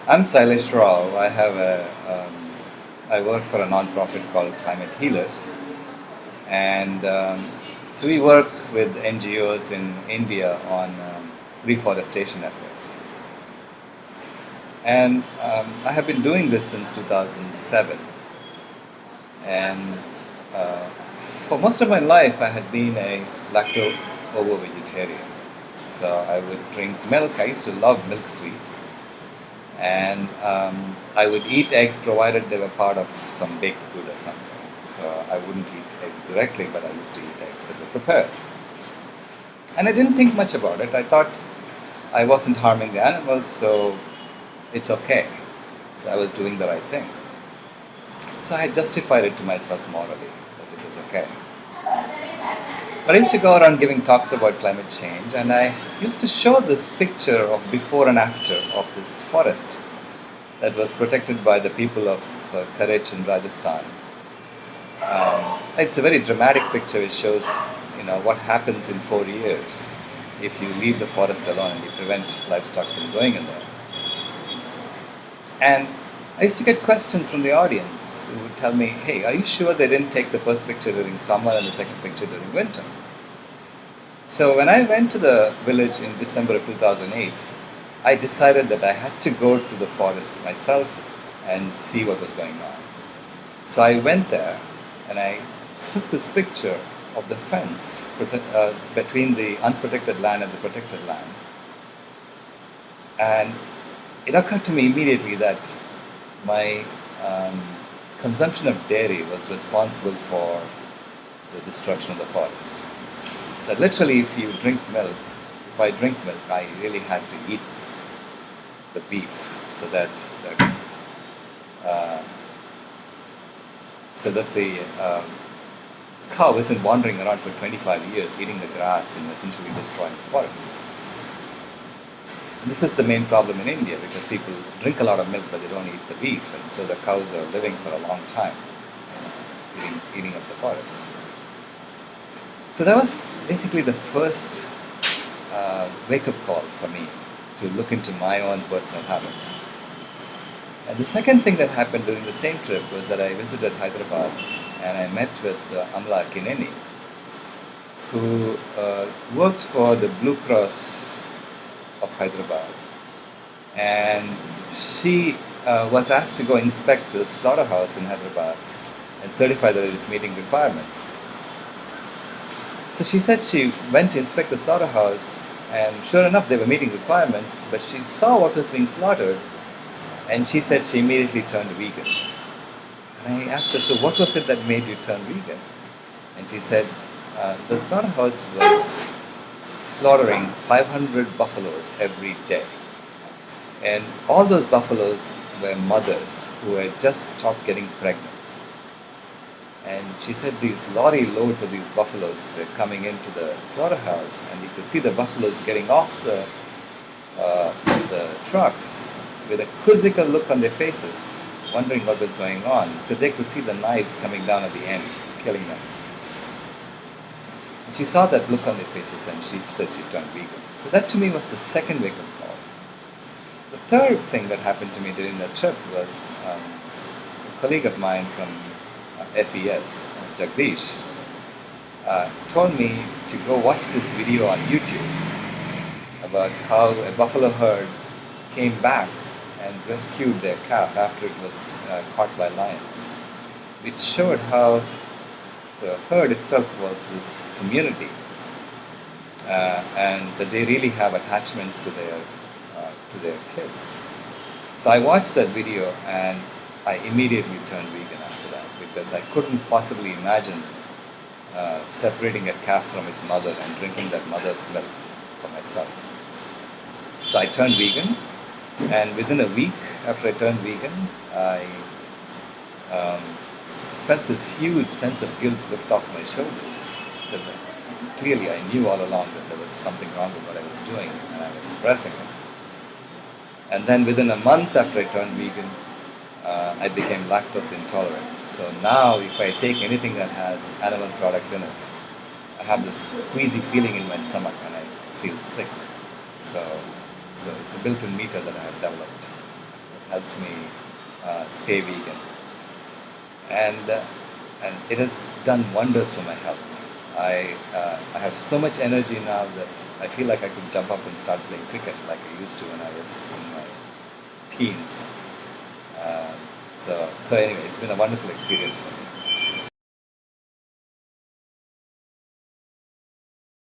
I'm Sailesh. I work for a non-profit called Climate Healers, and so we work with NGOs in India on reforestation efforts. And I have been doing this since 2007, and uh, for most of my life, I had been a lacto-ovo vegetarian. So I would drink milk. I used to love milk sweets. And I would eat eggs provided they were part of some baked good or something. So I wouldn't eat eggs directly, but I used to eat eggs that were prepared. And I didn't think much about it. I thought I wasn't harming the animals, so it's okay. So I was doing the right thing. So I justified it to myself morally that it was okay. But I used to go around giving talks about climate change, and I used to show this picture of before and after of this forest that was protected by the people of Karech in Rajasthan. It's a very dramatic picture. It shows, what happens in 4 years if you leave the forest alone and you prevent livestock from going in there. And I used to get questions from the audience who would tell me, "Hey, are you sure they didn't take the first picture during summer and the second picture during winter?" So when I went to the village in December of 2008, I decided that I had to go to the forest myself and see what was going on. So I went there and I took this picture of the fence between the unprotected land and the protected land. And it occurred to me immediately that my consumption of dairy was responsible for the destruction of the forest. That literally, if I drink milk, I really had to eat the beef so that the cow isn't wandering around for 25 years eating the grass and essentially destroying the forest. And this is the main problem in India because people drink a lot of milk but they don't eat the beef, and so the cows are living for a long time, eating up the forest. So that was basically the first wake-up call for me to look into my own personal habits. And the second thing that happened during the same trip was that I visited Hyderabad and I met with Amla Kineni, who worked for the Blue Cross of Hyderabad. And she was asked to go inspect the slaughterhouse in Hyderabad and certify that it is meeting requirements. So she said she went to inspect the slaughterhouse, and sure enough, they were meeting requirements, but she saw what was being slaughtered, and she said she immediately turned vegan. And I asked her, "So what was it that made you turn vegan?" And she said, the slaughterhouse was slaughtering 500 buffaloes every day. And all those buffaloes were mothers who had just stopped getting pregnant. And she said these lorry loads of these buffaloes were coming into the slaughterhouse, and you could see the buffaloes getting off the trucks with a quizzical look on their faces, wondering what was going on, because they could see the knives coming down at the end, killing them. And she saw that look on their faces, and she said she turned vegan. So that to me was the second wake-up call. The third thing that happened to me during that trip was a colleague of mine from FES, Jagdish, told me to go watch this video on YouTube about how a buffalo herd came back and rescued their calf after it was caught by lions, which showed how the herd itself was this community, and that they really have attachments to their kids. So I watched that video and I immediately turned vegan after that, because I couldn't possibly imagine separating a calf from its mother and drinking that mother's milk for myself. So I turned vegan, and within a week after I turned vegan, I felt this huge sense of guilt lift off my shoulders, because clearly I knew all along that there was something wrong with what I was doing and I was suppressing it. And then within a month after I turned vegan, I became lactose intolerant. So now if I take anything that has animal products in it, I have this queasy feeling in my stomach and I feel sick. So it's a built-in meter that I have developed. helps me stay vegan, and it has done wonders for my health. I have so much energy now that I feel like I could jump up and start playing cricket like I used to when I was in my teens. So anyway, it's been a wonderful experience for me.